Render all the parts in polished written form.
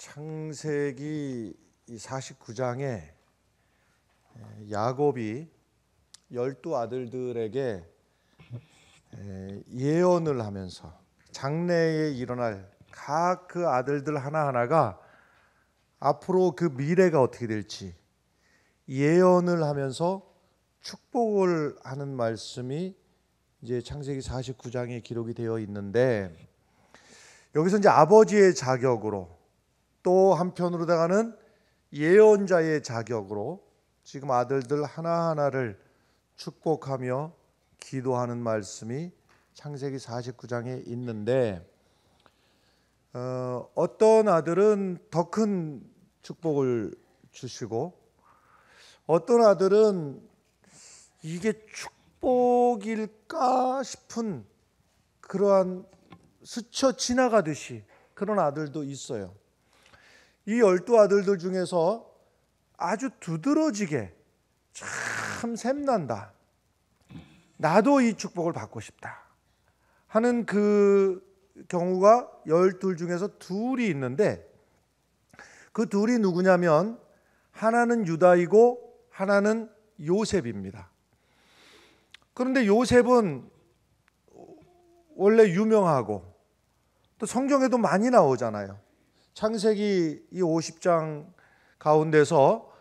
창세기 49장에 야곱이 12아들들에게 예언을 하면서 장래에 일어날 각 그 아들들 하나하나가 앞으로 그 미래가 어떻게 될지 예언을 하면서 축복을 하는 말씀이 이제 창세기 49장에 기록이 되어 있는데, 여기서 이제 아버지의 자격으로 또 한편으로다가는 예언자의 자격으로 지금 아들들 하나하나를 축복하며 기도하는 말씀이 창세기 49장에 있는데, 어떤 아들은 더 큰 축복을 주시고 어떤 아들은 이게 축복일까 싶은 그러한 스쳐 지나가듯이 그런 아들도 있어요. 이 12아들들 중에서 아주 두드러지게 참 샘난다, 나도 이 축복을 받고 싶다 하는 그 경우가 12 중에서 둘이 있는데, 그 둘이 누구냐면 하나는 유다이고 하나는 요셉입니다. 그런데 요셉은 원래 유명하고 또 성경에도 많이 나오잖아요. 창세기 이 50장 가운데서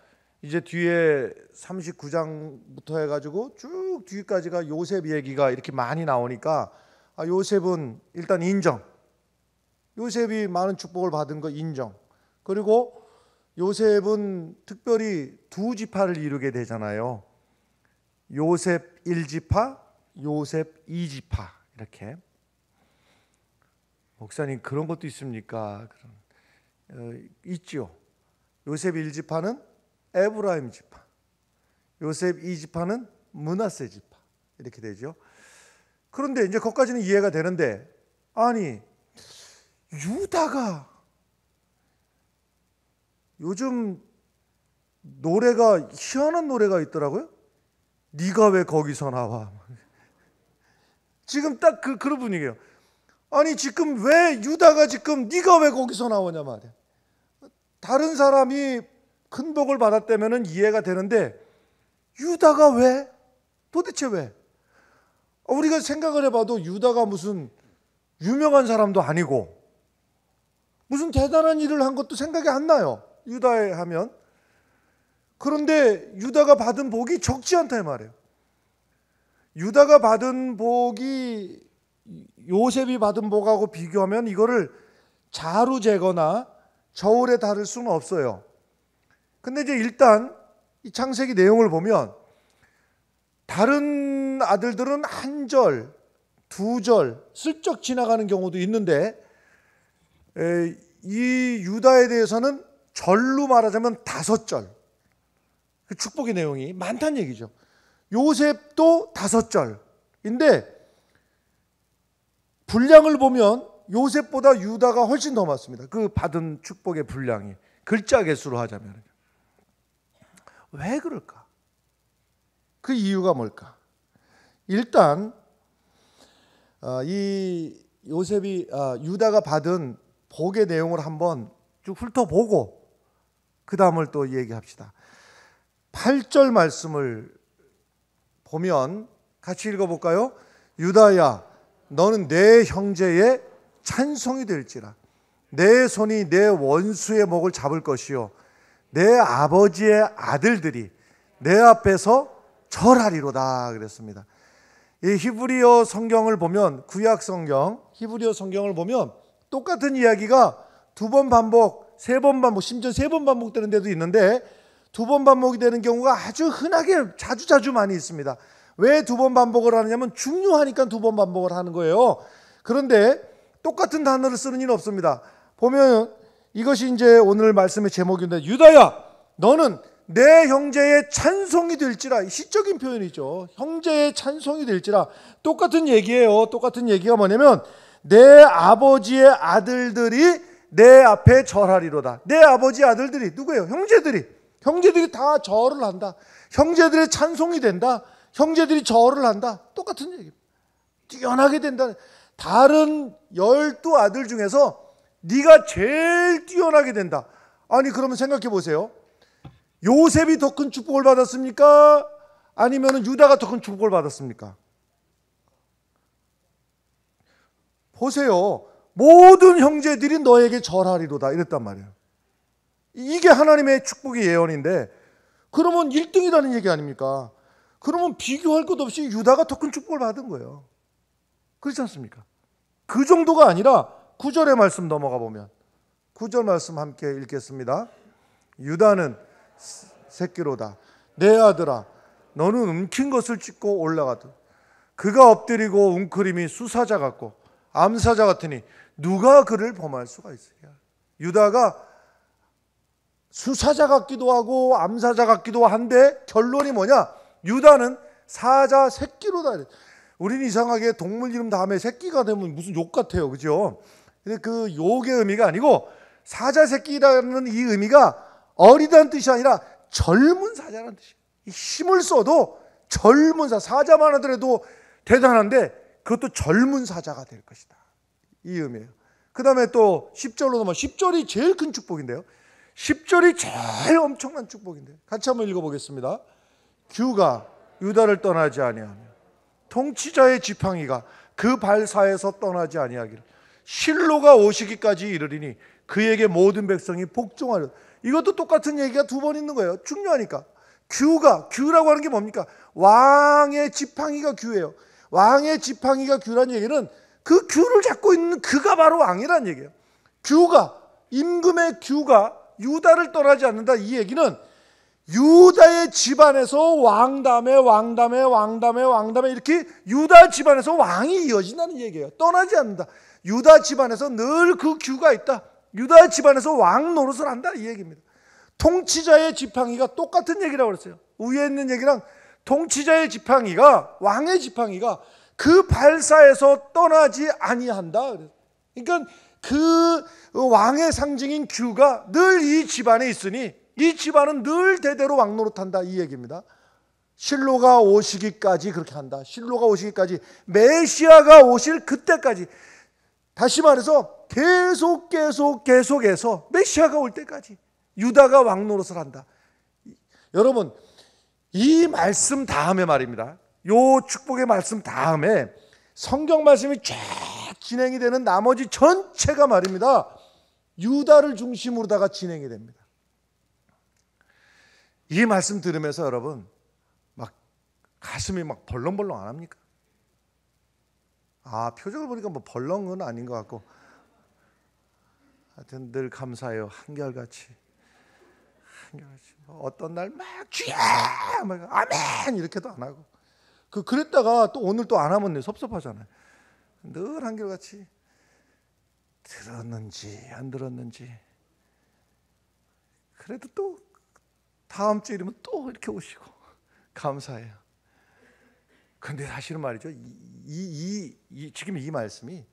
이제 뒤에 39장부터 해가지고 쭉 뒤까지가 요셉 얘기가 이렇게 많이 나오니까 요셉은 일단 인정, 요셉이 많은 축복을 받은 거 인정. 그리고 요셉은 특별히 두 지파를 이루게 되잖아요. 요셉 1지파, 요셉 2지파 이렇게. 목사님 그런 것도 있습니까? 있죠. 요셉 1지파는 에브라임 지파, 요셉 2지파는 므낫세 지파 이렇게 되죠. 그런데 이제 거기까지는 이해가 되는데, 아니 유다가 요즘 노래가 희한한 노래가 있더라고요. 네가 왜 거기서 나와? 지금 딱 그런 분위기예요. 아니 지금 왜 유다가 지금 네가 왜 거기서 나오냐 말이야. 다른 사람이 큰 복을 받았다면 이해가 되는데 유다가 왜? 도대체 왜? 우리가 생각을 해봐도 유다가 무슨 유명한 사람도 아니고 무슨 대단한 일을 한 것도 생각이 안 나요, 유다에 하면. 그런데 유다가 받은 복이 적지 않다 이 말이에요. 유다가 받은 복이 요셉이 받은 복하고 비교하면 이거를 자로 재거나 저울에 다를 수는 없어요. 근데 이제 일단 이 창세기 내용을 보면 다른 아들들은 한 절, 두 절 슬쩍 지나가는 경우도 있는데, 이 유다에 대해서는 절로 말하자면 5절, 그 축복의 내용이 많다는 얘기죠. 요셉도 5절인데 분량을 보면 요셉보다 유다가 훨씬 더 많습니다. 그 받은 축복의 분량이 글자 개수로 하자면. 왜 그럴까? 그 이유가 뭘까? 일단 이 요셉이 유다가 받은 복의 내용을 한번 쭉 훑어보고 그 다음을 또 얘기합시다. 8절 말씀을 보면 같이 읽어볼까요? 유다야, 너는 내 형제의 찬송이 될지라. 내 손이 내 원수의 목을 잡을 것이요 내 아버지의 아들들이 내 앞에서 절하리로다 그랬습니다. 이 히브리어 성경을 보면, 구약 성경 히브리어 성경을 보면 똑같은 이야기가 2번 반복, 3번 반복, 심지어 3번 반복되는 데도 있는데 2번 반복이 되는 경우가 아주 흔하게 자주 많이 있습니다. 왜 2번 반복을 하느냐면 중요하니까 2번 반복을 하는 거예요. 그런데 똑같은 단어를 쓰는 일은 없습니다. 보면 이것이 이제 오늘 말씀의 제목인데, 유다야 너는 내 형제의 찬송이 될지라. 시적인 표현이죠. 형제의 찬송이 될지라. 똑같은 얘기예요. 똑같은 얘기가 뭐냐면 내 아버지의 아들들이 내 앞에 절하리로다. 내 아버지 아들들이 누구예요? 형제들이 다 절을 한다. 형제들의 찬송이 된다. 형제들이 절을 한다. 똑같은 얘기입니다. 뛰어나게 된다. 다른 12 아들 중에서 네가 제일 뛰어나게 된다. 아니 그러면 생각해 보세요. 요셉이 더 큰 축복을 받았습니까? 아니면 유다가 더 큰 축복을 받았습니까? 보세요. 모든 형제들이 너에게 절하리로다 이랬단 말이에요. 이게 하나님의 축복의 예언인데 그러면 1등이라는 얘기 아닙니까? 그러면 비교할 것 없이 유다가 더 큰 축복을 받은 거예요. 그렇지 않습니까? 그 정도가 아니라 9절의 말씀 넘어가 보면 9절 말씀 함께 읽겠습니다. 유다는 새끼로다. 내 아들아 너는 움킨 것을 찢고 올라가도 그가 엎드리고 웅크림이 수사자 같고 암사자 같으니 누가 그를 범할 수가 있으랴. 유다가 수사자 같기도 하고 암사자 같기도 한데 결론이 뭐냐? 유다는 사자 새끼로다. 우린 이상하게 동물 이름 다음에 새끼가 되면 무슨 욕 같아요. 그죠? 근데 그 욕의 의미가 아니고 사자 새끼라는 이 의미가 어리다는 뜻이 아니라 젊은 사자라는 뜻이에요. 힘을 써도 젊은 사자만 하더라도 대단한데 그것도 젊은 사자가 될 것이다. 이 의미예요. 그 다음에 또 10절로 넘어 10절이 제일 큰 축복인데요. 10절이 제일 엄청난 축복인데 같이 한번 읽어보겠습니다. 규가 유다를 떠나지 아니하며 통치자의 지팡이가 그 발사에서 떠나지 아니하기를 실로가 오시기까지 이르리니 그에게 모든 백성이 복종하려. 이것도 똑같은 얘기가 두 번 있는 거예요. 중요하니까. 규라고 하는 게 뭡니까? 왕의 지팡이가 규예요. 왕의 지팡이가 규라는 얘기는 그 규를 잡고 있는 그가 바로 왕이라는 얘기예요. 임금의 규가 유다를 떠나지 않는다. 이 얘기는 유다의 집안에서 왕담에 이렇게 유다 집안에서 왕이 이어진다는 얘기예요. 떠나지 않는다. 유다 집안에서 늘 그 규가 있다. 유다 집안에서 왕 노릇을 한다 이 얘기입니다. 통치자의 지팡이가 똑같은 얘기라고 그랬어요. 위에 있는 얘기랑 통치자의 지팡이가 왕의 지팡이가 그 발사에서 떠나지 아니한다. 그러니까 그 왕의 상징인 규가 늘 이 집안에 있으니 이 집안은 늘 대대로 왕 노릇한다 이 얘기입니다. 실로가 오시기까지 그렇게 한다. 실로가 오시기까지 메시아가 오실 그때까지 다시 말해서 계속해서 메시아가 올 때까지 유다가 왕 노릇을 한다. 여러분 이 말씀 다음에 말입니다. 요 축복의 말씀 다음에 성경 말씀이 쫙 진행이 되는 나머지 전체가 말입니다. 유다를 중심으로다가 진행이 됩니다. 이 말씀 들으면서 여러분 막 가슴이 막 벌렁벌렁 안 합니까? 표정을 보니까 뭐 벌렁은 아닌 것 같고 하여튼 늘 감사해요. 한결같이 어떤 날 막 주야 막 아멘 이렇게도 안 하고 그랬다가 또 오늘 또 안 하면 섭섭하잖아요. 늘 한결같이 들었는지 안 들었는지 그래도 또 다음 주일이면 또 이렇게 오시고 감사해요. 그런데 사실은 말이죠. 지금 이 말씀이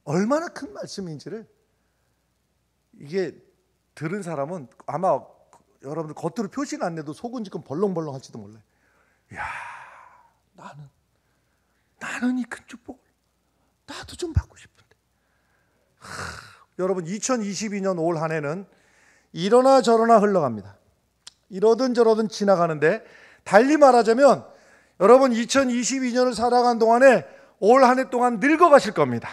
얼마나 큰 말씀인지를 이게 들은 사람은 아마 여러분들 겉으로 표시는 안 내도 속은 지금 벌렁벌렁 할지도 몰라요. 이야, 나는 이 큰 축복을 나도 좀 받고 싶은데. 여러분 2022년 올 한 해는 이러나 저러나 흘러갑니다. 이러든 저러든 지나가는데 달리 말하자면 여러분 2022년을 살아간 동안에 올 한 해 동안 늙어가실 겁니다.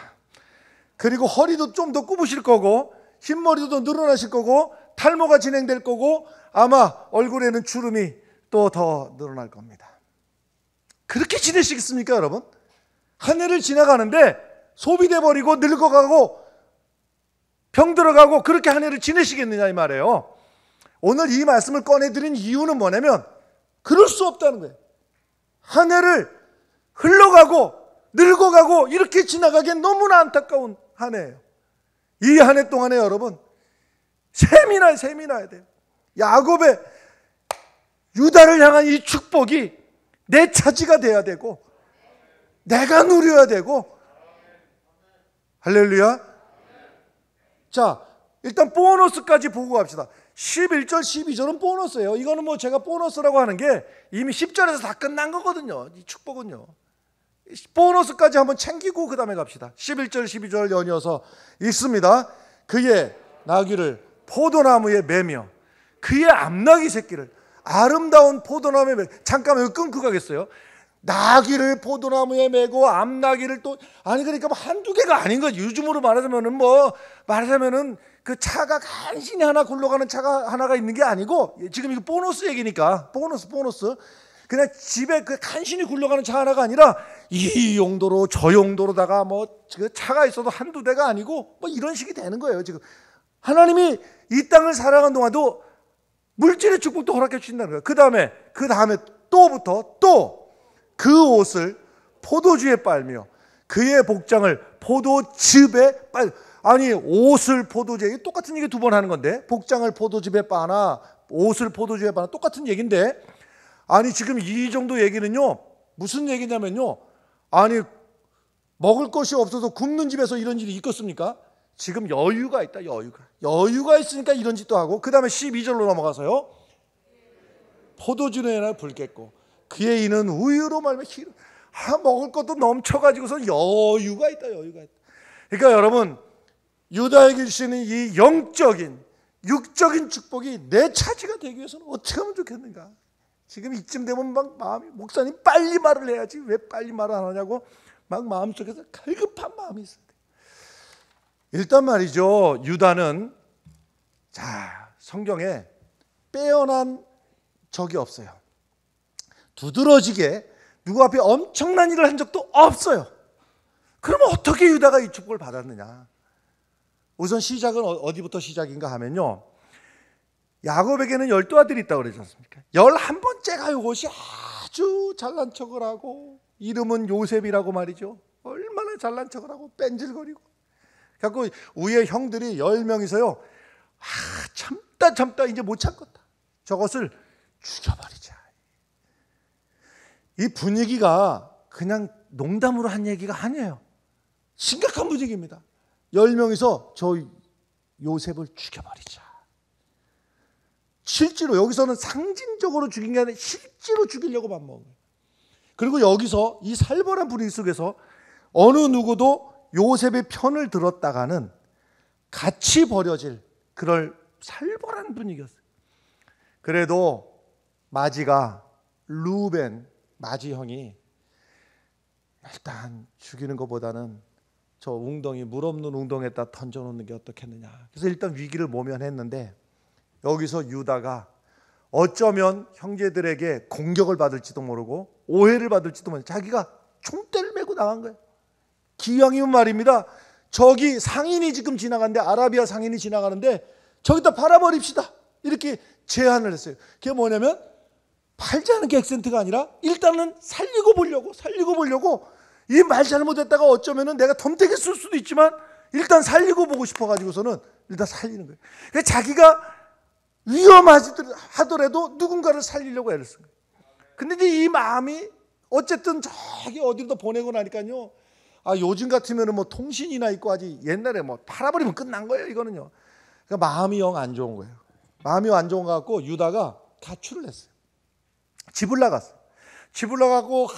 그리고 허리도 좀 더 굽으실 거고 흰머리도 더 늘어나실 거고 탈모가 진행될 거고 아마 얼굴에는 주름이 또 더 늘어날 겁니다. 그렇게 지내시겠습니까 여러분? 한 해를 지나가는데 소비돼 버리고 늙어가고 병들어가고 그렇게 한 해를 지내시겠느냐 이 말이에요. 오늘 이 말씀을 꺼내드린 이유는 뭐냐면 그럴 수 없다는 거예요. 한 해를 흘러가고 늙어가고 이렇게 지나가기엔 너무나 안타까운 한 해예요. 이 한 해 동안에 여러분 세미나야 돼요. 야곱의 유다를 향한 이 축복이 내 차지가 돼야 되고 내가 누려야 되고 할렐루야. 자 일단 보너스까지 보고 갑시다. 11절 12절은 보너스예요. 이거는 뭐 제가 보너스라고 하는 게 이미 10절에서 다 끝난 거거든요. 이 축복은요. 보너스까지 한번 챙기고 그 다음에 갑시다. 11절 12절 연이어서 읽습니다. 그의 나귀를 포도나무에 매며 그의 암나귀 새끼를 아름다운 포도나무에 매고. 잠깐만 여기 끊고 가겠어요. 나귀를 포도나무에 매고 암나귀를 또 아니 그러니까 뭐 한두 개가 아닌 거지. 요즘으로 말하자면은 그 차가 간신히 하나 굴러가는 차가 하나가 있는 게 아니고, 지금 이거 보너스 얘기니까 보너스 그냥 집에 그 간신히 굴러가는 차 하나가 아니라 이 용도로 저 용도로다가 뭐 그 차가 있어도 한두 대가 아니고 뭐 이런 식이 되는 거예요. 지금 하나님이 이 땅을 살아가는 동안도 물질의 축복도 허락해 주신다는 거예요. 그 다음에 또 그 옷을 포도주에 빨며 그의 복장을 포도즙에 빨. 아니 옷을 포도주에, 똑같은 얘기 두 번 하는 건데, 복장을 포도즙에 빠나 옷을 포도주에 빠나 똑같은 얘기인데, 아니 지금 이 정도 얘기는요 무슨 얘기냐면요, 아니 먹을 것이 없어서 굶는 집에서 이런 일이 있겠습니까? 지금 여유가 있다. 여유가 있으니까 이런 짓도 하고. 그 다음에 12절로 넘어가서요, 포도주는 붉겠고 그의 이는 우유로 말며 먹을 것도 넘쳐가지고서 여유가 있다. 그러니까 여러분, 유다에게 주시는 이 영적인 육적인 축복이 내 차지가 되기 위해서는 어떻게 하면 좋겠는가? 지금 이쯤 되면 막 마음이, 목사님 빨리 말을 해야지 왜 빨리 말을 안 하냐고 막 마음속에서 갈급한 마음이 있어요. 일단 말이죠, 유다는 성경에 빼어난 적이 없어요. 두드러지게 누구 앞에 엄청난 일을 한 적도 없어요. 그러면 어떻게 유다가 이 축복을 받았느냐? 우선 시작은 어디부터 시작인가 하면요, 야곱에게는 12아들이 있다고 그러지 않습니까? 11번째가 이것이 아주 잘난 척을 하고, 이름은 요셉이라고 말이죠. 얼마나 잘난 척을 하고 뺀질거리고. 그래서 위에 형들이 10명이서요 참다 이제 못 참겠다, 저것을 죽여버리자. 이 분위기가 그냥 농담으로 한 얘기가 아니에요. 심각한 분위기입니다. 10명이서 저 요셉을 죽여버리자. 실제로 여기서는 상징적으로 죽인 게 아니라 실제로 죽이려고 맘먹은 거예요. 그리고 여기서 이 살벌한 분위기 속에서 어느 누구도 요셉의 편을 들었다가는 같이 버려질 그럴 살벌한 분위기였어요. 그래도 마지가 루벤 마지 형이 일단 죽이는 것보다는 저 웅덩이, 물 없는 웅덩이에다 던져놓는 게 어떻겠느냐. 그래서 일단 위기를 모면했는데, 여기서 유다가 어쩌면 형제들에게 공격을 받을지도 모르고 오해를 받을지도 모르고 자기가 총대를 메고 나간 거예요. 기왕이면 말입니다, 저기 상인이 지금 지나가는데, 아라비아 상인이 지나가는데 저기다 팔아버립시다, 이렇게 제안을 했어요. 그게 뭐냐면 팔자는 게 액센트가 아니라 일단은 살리고 보려고 이 말 잘못했다가 어쩌면은 내가 덤태기 쓸 수도 있지만 일단 살리고 보고 싶어가지고서는 일단 살리는 거예요. 그러니까 자기가 위험하더라도 누군가를 살리려고 애를 쓴 거예요. 근데 이제 이 마음이 어쨌든 저기 어디로 보내고 나니까요, 요즘 같으면은 뭐 통신이나 있고 하지, 옛날에 뭐 팔아버리면 끝난 거예요 이거는요. 그러니까 마음이 영 안 좋은 거예요. 마음이 안 좋은 거 같고 유다가 가출을 했어요. 집을 나가고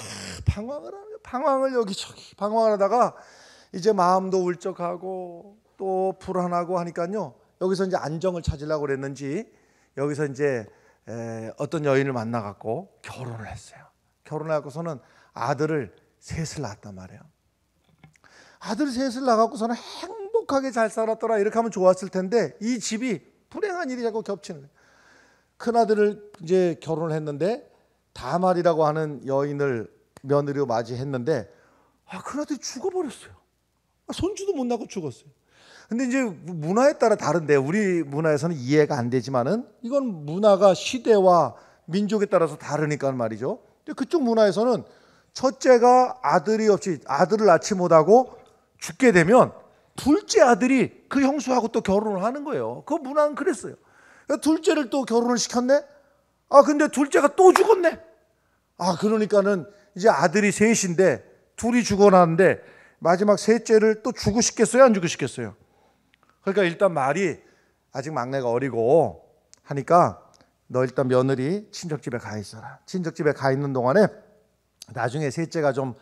방황을 여기저기 방황을 하다가 이제 마음도 울적하고 또 불안하고 하니까요, 여기서 이제 안정을 찾으려고 그랬는지 여기서 이제 어떤 여인을 만나갖고 결혼을 했어요. 결혼하고서는 아들을 셋을 낳았단 말이에요. 아들 셋을 낳아갖고서는 행복하게 잘 살았더라 이렇게 하면 좋았을 텐데, 이 집이 불행한 일이 자꾸 겹치는 거예요. 큰아들을 이제 결혼을 했는데 다말이라고 하는 여인을 며느리로 맞이했는데 큰아들이 죽어버렸어요. 손주도 못 낳고 죽었어요. 근데 이제 문화에 따라 다른데, 우리 문화에서는 이해가 안 되지만은 이건 문화가 시대와 민족에 따라서 다르니까 말이죠. 근데 그쪽 문화에서는 첫째가 아들이 없이 아들을 낳지 못하고 죽게 되면 둘째 아들이 그 형수하고 또 결혼을 하는 거예요. 그 문화는 그랬어요. 둘째를 또 결혼을 시켰네. 근데 둘째가 또 죽었네. 그러니까는 이제 아들이 셋인데 둘이 죽어나는데 마지막 셋째를 또 주고 싶겠어요, 안 주고 싶겠어요? 그러니까 일단 말이 아직 막내가 어리고 하니까 너 일단 며느리 친척집에 가 있어라. 친척집에 가 있는 동안에 나중에 셋째가 좀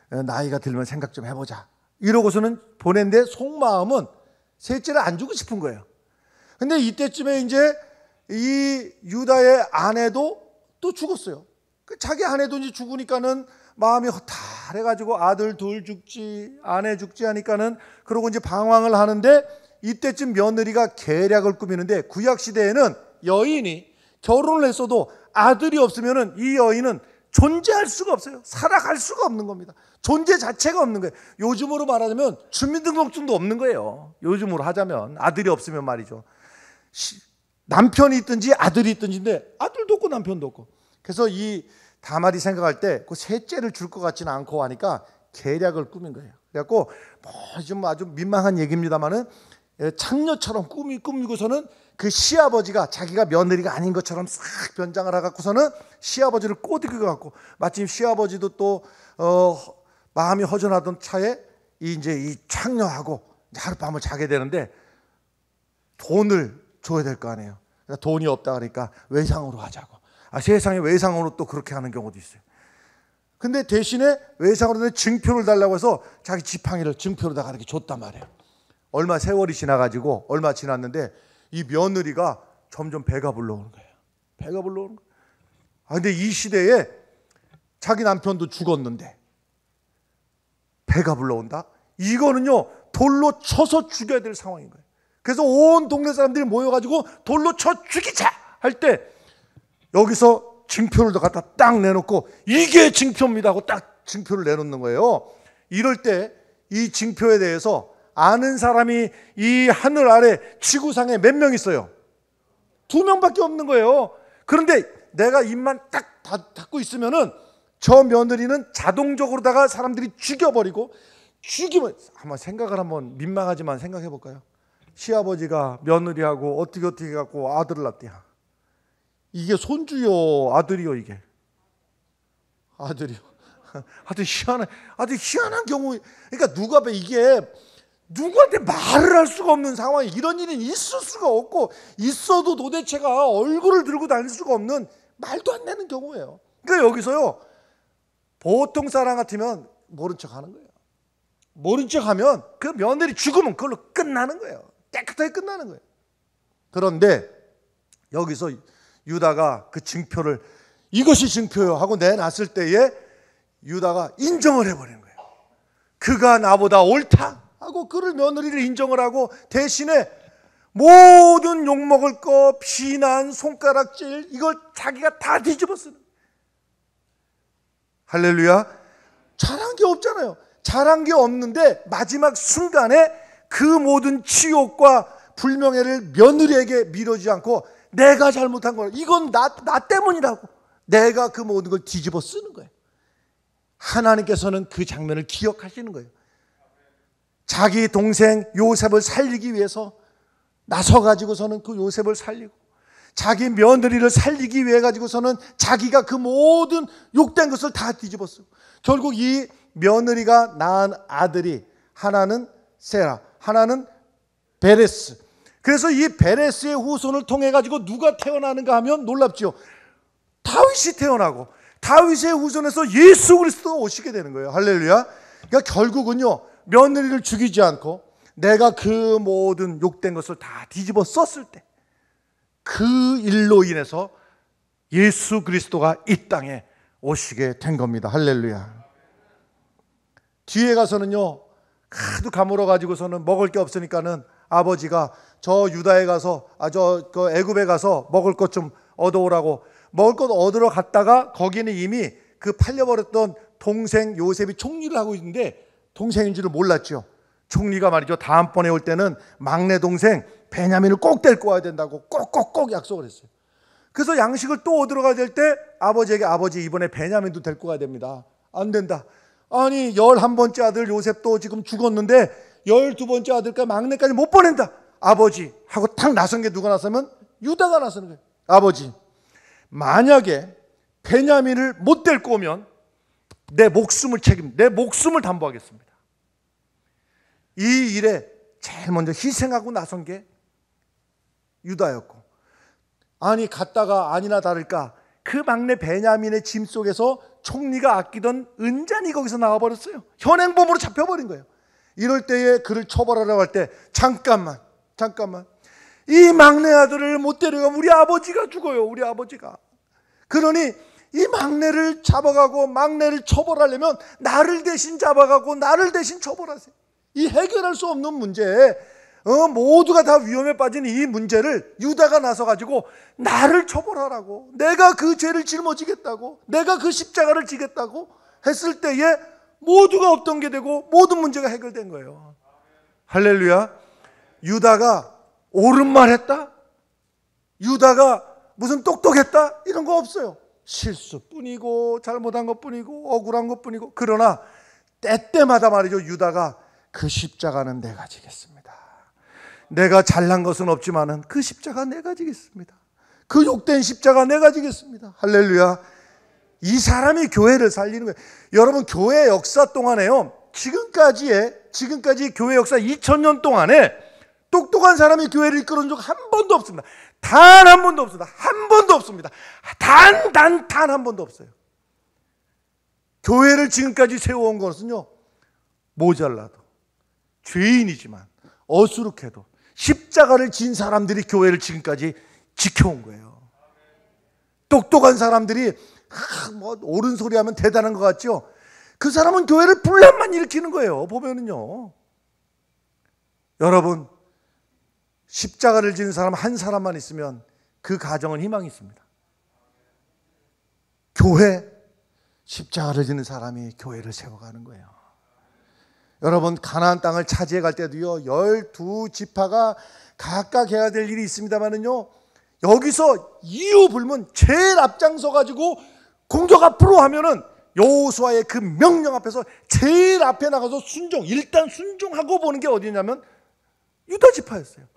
나이가 들면 생각 좀 해보자 이러고서는 보낸데 속마음은 셋째를 안 주고 싶은 거예요. 근데 이때쯤에 이제 이 유다의 아내도 또 죽었어요. 자기 아내도 이제 죽으니까는 마음이 허탈해가지고 아들 둘 죽지 아내 죽지 하니까는 그러고 이제 방황을 하는데 이때쯤 며느리가 계략을 꾸미는데 구약 시대에는 여인이 결혼을 했어도 아들이 없으면은 이 여인은 존재할 수가 없어요. 살아갈 수가 없는 겁니다. 존재 자체가 없는 거예요. 요즘으로 말하자면 주민등록증도 없는 거예요. 요즘으로 하자면 아들이 없으면 말이죠. 남편이 있든지 아들이 있든지인데 아들도 없고 남편도 없고. 그래서 이 다말이 생각할 때 그 셋째를 줄 것 같지는 않고 하니까 계략을 꾸민 거예요. 그래갖고 뭐 좀 아주 민망한 얘기입니다만은 창녀처럼 꾸미고서는 그 시아버지가 자기가 며느리가 아닌 것처럼 싹 변장을 해갖고서는 시아버지를 꼬드겨 갖고 마침 시아버지도 또 마음이 허전하던 차에 이제 이 창녀하고 하룻밤을 자게 되는데 돈을 줘야 될 거 아니에요. 그러니까 돈이 없다 그러니까 외상으로 하자고. 세상에 외상으로 또 그렇게 하는 경우도 있어요. 근데 대신에 외상으로 증표를 달라고 해서 자기 지팡이를 증표로다가 이렇게 줬단 말이에요. 얼마 세월이 지나가지고 얼마 지났는데 이 며느리가 점점 배가 불러오는 거예요. 배가 불러오는 거예요. 근데 이 시대에 자기 남편도 죽었는데 배가 불러온다? 이거는요 돌로 쳐서 죽여야 될 상황인 거예요. 그래서 온 동네 사람들이 모여가지고 돌로 쳐 죽이자 할 때 여기서 증표를 더 갖다 딱 내놓고 이게 증표입니다 하고 딱 증표를 내놓는 거예요. 이럴 때 이 증표에 대해서 아는 사람이 이 하늘 아래 지구상에 몇 명 있어요? 2명밖에 없는 거예요. 그런데 내가 입만 딱 닫고 있으면은 저 며느리는 자동적으로다가 사람들이 죽여버리고 죽이면 한번 민망하지만 생각해 볼까요? 시아버지가 며느리하고 어떻게 갖고 아들을 낳대야. 이게 손주요 아들이요 이게 아들이요. 아주 희한한 경우. 그러니까 이게 누구한테 말을 할 수가 없는 상황이 이런 일은 있을 수가 없고 있어도 도대체가 얼굴을 들고 다닐 수가 없는 말도 안 되는 경우예요. 그러니까 여기서요 보통 사람 같으면 모른 척 하는 거예요. 모른 척 하면 그 며느리 죽으면 그걸로 끝나는 거예요. 깨끗하게 끝나는 거예요. 그런데 여기서 유다가 그 증표를 이것이 증표요 하고 내놨을 때에 유다가 인정을 해버리는 거예요. 그가 나보다 옳다 하고 그를 며느리를 인정을 하고 대신에 모든 욕먹을 거 비난 손가락질 이걸 자기가 다 뒤집어 쓰는 거예요. 할렐루야. 잘한 게 없잖아요. 잘한 게 없는데 마지막 순간에 그 모든 치욕과 불명예를 며느리에게 미루지 않고 내가 잘못한 거야. 이건 나 때문이라고. 내가 그 모든 걸 뒤집어 쓰는 거예요. 하나님께서는 그 장면을 기억하시는 거예요. 자기 동생 요셉을 살리기 위해서 나서가지고서는 그 요셉을 살리고 자기 며느리를 살리기 위해 가지고서는 자기가 그 모든 욕된 것을 다 뒤집어 쓰고 결국 이 며느리가 낳은 아들이 하나는 세라, 하나는 베레스. 그래서 이 베레스의 후손을 통해 가지고 누가 태어나는가 하면 놀랍죠. 다윗이 태어나고 다윗의 후손에서 예수 그리스도가 오시게 되는 거예요. 할렐루야. 그러니까 결국은요 며느리를 죽이지 않고 내가 그 모든 욕된 것을 다 뒤집어 썼을 때 그 일로 인해서 예수 그리스도가 이 땅에 오시게 된 겁니다. 할렐루야. 뒤에 가서는요 하도 가물어 가지고서는 먹을 게 없으니까는 아버지가 저 유다에 가서 그 애굽에 가서 먹을 것 좀 얻어오라고 먹을 것 얻으러 갔다가 거기는 이미 그 팔려버렸던 동생 요셉이 총리를 하고 있는데 동생인 줄을 몰랐죠. 총리가 말이죠 다음번에 올 때는 막내 동생 베냐민을 꼭 데리고 와야 된다고 꼭 약속을 했어요. 그래서 양식을 또 얻으러 가야 될 때 아버지에게 아버지 이번에 베냐민도 데리고 가야 됩니다. 안 된다. 아니 11번째 아들 요셉도 지금 죽었는데 12번째 아들까지 막내까지 못 보낸다. 아버지 하고 탁 나선 게 누가 나서면 유다가 나서는 거예요. 아버지 만약에 베냐민을 못 데리고 오면 내 목숨을 담보하겠습니다. 이 일에 제일 먼저 희생하고 나선 게 유다였고 아니 갔다가 아니나 다를까 그 막내 베냐민의 짐 속에서 총리가 아끼던 은잔이 거기서 나와버렸어요. 현행범으로 잡혀버린 거예요. 이럴 때에 그를 처벌하려고 할 때 잠깐만 이 막내 아들을 못 데려가면 우리 아버지가 죽어요. 우리 아버지가. 그러니 이 막내를 잡아가고 막내를 처벌하려면 나를 대신 잡아가고 나를 대신 처벌하세요. 이 해결할 수 없는 문제에 모두가 다 위험에 빠진 이 문제를 유다가 나서가지고 나를 처벌하라고, 내가 그 죄를 짊어지겠다고, 내가 그 십자가를 지겠다고 했을 때에 모두가 없던 게 되고 모든 문제가 해결된 거예요. 할렐루야. 유다가 옳은 말 했다? 유다가 무슨 똑똑했다? 이런 거 없어요. 실수뿐이고 잘못한 것뿐이고 억울한 것뿐이고, 그러나 때때마다 말이죠, 유다가 그 십자가는 내가 지겠습니다. 내가 잘난 것은 없지만은 그 십자가 내가 지겠습니다. 그 욕된 십자가 내가 지겠습니다. 할렐루야. 이 사람이 교회를 살리는 거예요. 여러분, 교회 역사 동안에요, 지금까지 교회 역사 2000년 동안에 똑똑한 사람이 교회를 이끌어준 적 한 번도 없습니다. 단 한 번도 없습니다. 한 번도 없습니다. 단 한 번도 없어요. 교회를 지금까지 세워온 것은요, 모자라도 죄인이지만 어수룩해도 십자가를 진 사람들이 교회를 지금까지 지켜온 거예요. 똑똑한 사람들이 옳은 소리 하면 대단한 것 같죠? 그 사람은 교회를 분란만 일으키는 거예요. 보면은요, 여러분, 십자가를 지는 사람 한 사람만 있으면 그 가정은 희망이 있습니다. 교회, 십자가를 지는 사람이 교회를 세워가는 거예요. 여러분, 가나안 땅을 차지해 갈 때도요, 12지파가 각각 해야 될 일이 있습니다만은요, 여기서 이유 불문 제일 앞장서 가지고 공격 앞으로 하면은 여호수아의 그 명령 앞에서 제일 앞에 나가서 일단 순종하고 보는 게 어디냐면 유다 지파였어요.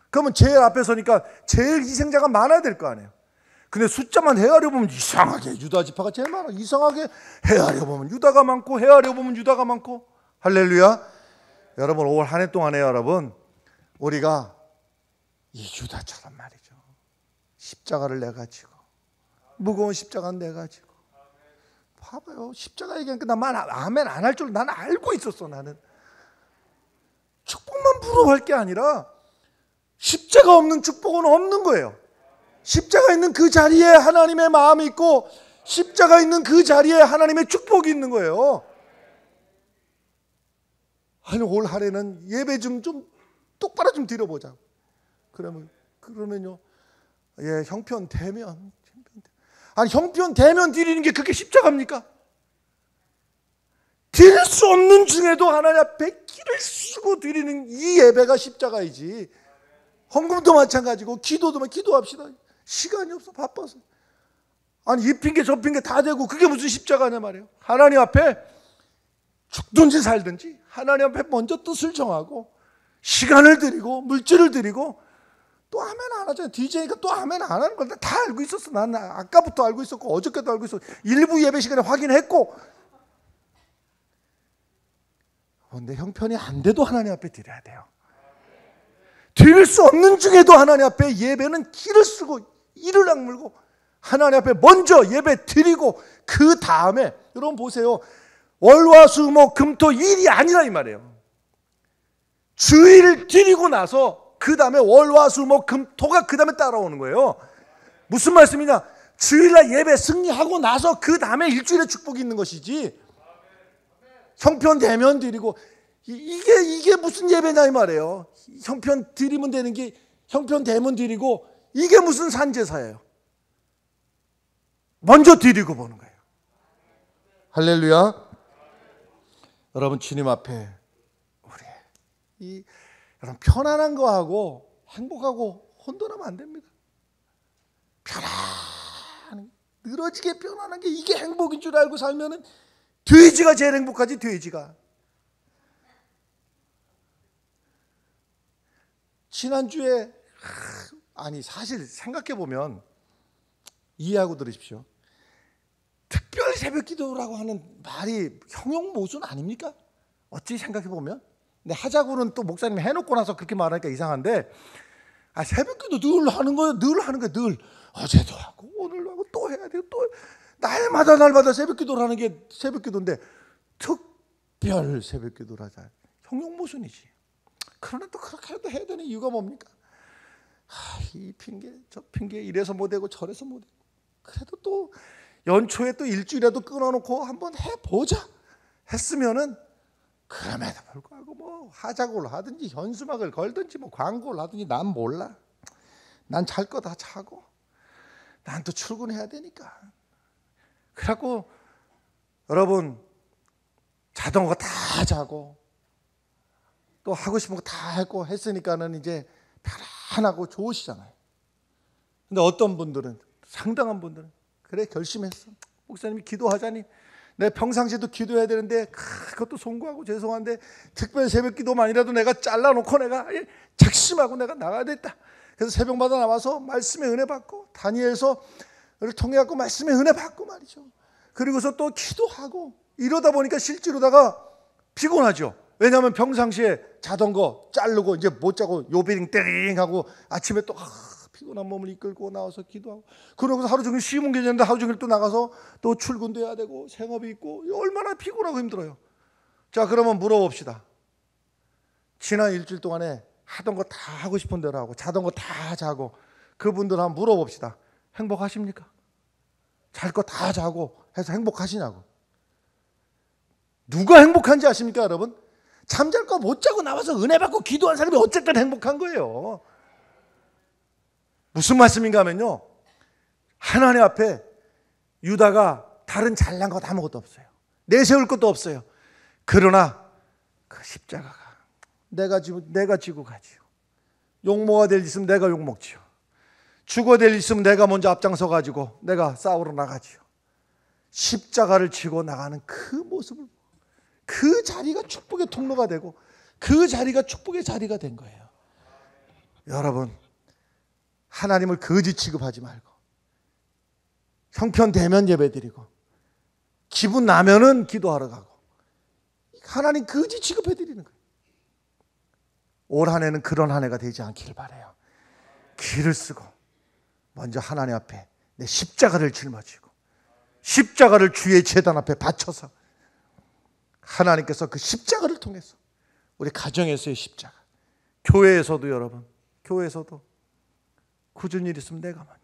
그러면 제일 앞에 서니까 제일 희생자가 많아야 될 거 아니에요. 근데 숫자만 헤아려 보면 이상하게 유다 지파가 제일 많아. 이상하게 헤아려 보면 유다가 많고 헤아려 보면 유다가 많고. 할렐루야. 여러분, 올 한 해 동안에 여러분, 우리가 이 유다처럼 말이죠, 십자가를 내가 지고, 무거운 십자가는 내가 지고. 봐봐요, 십자가 얘기하니까 나만 아멘 안 할 줄 나는 알고 있었어. 나는 축복만 부러워할 게 아니라 십자가 없는 축복은 없는 거예요. 십자가 있는 그 자리에 하나님의 마음이 있고, 십자가 있는 그 자리에 하나님의 축복이 있는 거예요. 아니, 올 한해는 예배 좀 똑바로 좀 드려보자. 그러면요, 예, 형편 대면. 아니, 형편 대면 드리는 게 그게 십자가입니까? 드릴 수 없는 중에도 하나님 앞에 기를 쓰고 드리는 이 예배가 십자가이지. 헌금도 마찬가지고 기도도 기도합시다. 시간이 없어, 바빠서. 아니, 이 핑계 저 핑계 다 대고 그게 무슨 십자가냐 말이에요. 하나님 앞에 죽든지 살든지 하나님 앞에 먼저 뜻을 정하고 시간을 드리고 물질을 드리고. 또 아멘 안 하잖아요. DJ니까 또 아멘 안 하는 걸 다 알고 있었어. 나는 아까부터 알고 있었고 어저께도 알고 있었고 일부 예배 시간에 확인했고. 근데 형편이 안 돼도 하나님 앞에 드려야 돼요. 드릴 수 없는 중에도 하나님 앞에 예배는 기를 쓰고 이를 악물고 하나님 앞에 먼저 예배 드리고, 그 다음에 여러분 보세요, 월화수목금토 일이 아니라 이 말이에요. 주일을 드리고 나서 그 다음에 월화수목금토가 그 다음에 따라오는 거예요. 무슨 말씀이냐? 주일날 예배 승리하고 나서 그 다음에 일주일에 축복이 있는 것이지, 형편 대면 드리고 이게 무슨 예배냐 이 말이에요. 형편 드리면 되는 게 형편 대면 드리고, 이게 무슨 산제사예요. 먼저 드리고 보는 거예요. 할렐루야. 여러분, 주님 앞에 여러분, 편안한 거하고 행복하고 혼돈하면 안 됩니다. 늘어지게 편안한 게 이게 행복인 줄 알고 살면은 돼지가 제일 행복하지. 돼지가. 지난주에 사실 생각해 보면 이해하고 들으십시오. 특별 새벽 기도라고 하는 말이 형용모순 아닙니까? 어찌 생각해 보면. 근데 하자고는 또 목사님이 해놓고 나서 그렇게 말하니까 이상한데, 새벽 기도 늘 하는 거예요. 늘. 어제도 하고 오늘도 하고 또 해야 돼요. 또 날마다 새벽기도를 하는 게 새벽기도인데 특별 새벽기도를 하자. 형용모순이지. 그러나 또 그렇게 해야 되는 이유가 뭡니까? 이 핑계 저 핑계 이래서 못하고 저래서 못하고 그래도 또 연초에 또 일주일이라도 끊어놓고 한번 해보자 했으면은 그럼에도 불구하고 뭐 하자고를 하든지 현수막을 걸든지 뭐 광고를 하든지 난 몰라. 난 잘 거 다 자고 난 또 출근해야 되니까. 그래갖고 여러분 자던 거 다 자고 또 하고 싶은 거 다 하고 했으니까는 이제 편안하고 좋으시잖아요. 근데 어떤 분들은 상당한 분들은 그래 결심했어. 목사님이 기도하자니 내 평상시에도 기도해야 되는데 그것도 송구하고 죄송한데 특별 새벽 기도만이라도 내가 잘라놓고 내가 작심하고 내가 나가야 됐다. 그래서 새벽마다 나와서 말씀의 은혜 받고 다니엘서를 통해 갖고 말씀의 은혜 받고 말이죠. 그리고서 또 기도하고 이러다 보니까 실제로다가 피곤하죠. 왜냐하면 평상시에 자던 거 자르고 이제 못 자고 요비링 떼링 하고 아침에 또 피곤한 몸을 이끌고 나와서 기도하고 그러고서 하루 종일 쉬면 괜찮은데 하루 종일 또 나가서 또 출근도 해야 되고 생업이 있고 얼마나 피곤하고 힘들어요. 자, 그러면 물어봅시다. 지난 일주일 동안에 하던 거 다 하고 싶은 대로 하고 자던 거 다 자고 그분들 한번 물어봅시다. 행복하십니까? 잘 거 다 자고 해서 행복하시냐고. 누가 행복한지 아십니까, 여러분? 잠잘 거 못 자고 나와서 은혜 받고 기도한 사람이 어쨌든 행복한 거예요. 무슨 말씀인가 하면요, 하나님 앞에 유다가 다른 잘난 것 아무것도 없어요. 내세울 것도 없어요. 그러나 그 십자가가 내가 지고 가지요. 욕먹어야 될 일 있으면 내가 욕먹지요. 죽어야 될 일 있으면 내가 먼저 앞장서 가지고 내가 싸우러 나가지요. 십자가를 지고 나가는 그 모습을, 그 자리가 축복의 통로가 되고 그 자리가 축복의 자리가 된 거예요. 여러분, 하나님을 거지 취급하지 말고 형편되면 예배드리고 기분 나면은 기도하러 가고 하나님 거지 취급해드리는 거예요. 올 한 해는 그런 한 해가 되지 않기를 바라요. 기를 쓰고 먼저 하나님 앞에 내 십자가를 짊어지고 십자가를 주의 제단 앞에 바쳐서 하나님께서 그 십자가를 통해서 우리 가정에서의 십자가, 교회에서도 여러분, 교회에서도 굳은 일 있으면 내가 먼저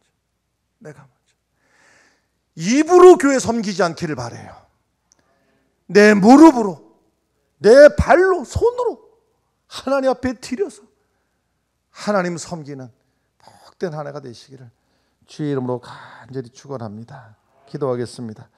입으로 교회 섬기지 않기를 바라요. 내 무릎으로, 내 발로, 손으로 하나님 앞에 드려서 하나님 섬기는 복된 한 해가 되시기를 주의 이름으로 간절히 축원합니다. 기도하겠습니다.